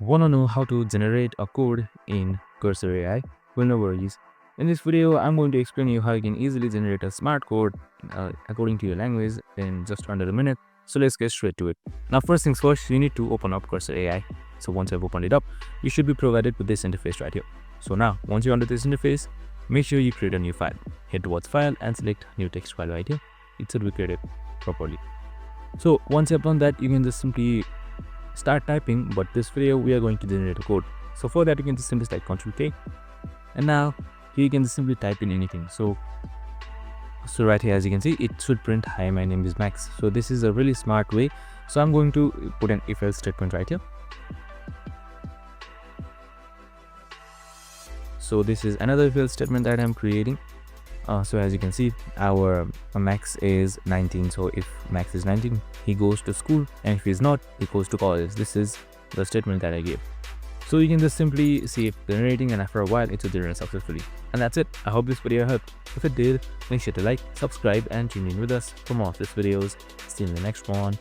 Want to know how to generate a code in Cursor AI? Well, no worries. In this video, I'm going to explain you how you can easily generate a smart code according to your language in just under a minute. So let's get straight to it. Now, first things first, you need to open up Cursor AI. So once I've opened it up, you should be provided with this interface right here. So now, once you're under this interface, make sure you create a new file. Head towards file and select new text file right here. It should be created properly. So once you've done that, you can just simply start typing, but this video we are going to generate a code. So for that, you can just simply type Ctrl K, and now here you can just simply type in anything. So right here, as you can see, it should print, "Hi, my name is Max." So this is a really smart way. So I'm going to put an if-else statement right here. So this is another if-else statement that I'm creating. So as you can see, our Max is 19. So if Max is 19, he goes to school, and if he's not, he goes to college. This is the statement that I gave. So you can just simply see it generating, and after a while it will generate successfully. And that's it. I hope this video helped. If it did, make sure to like, subscribe, and tune in with us for more of these videos. See you in the next one.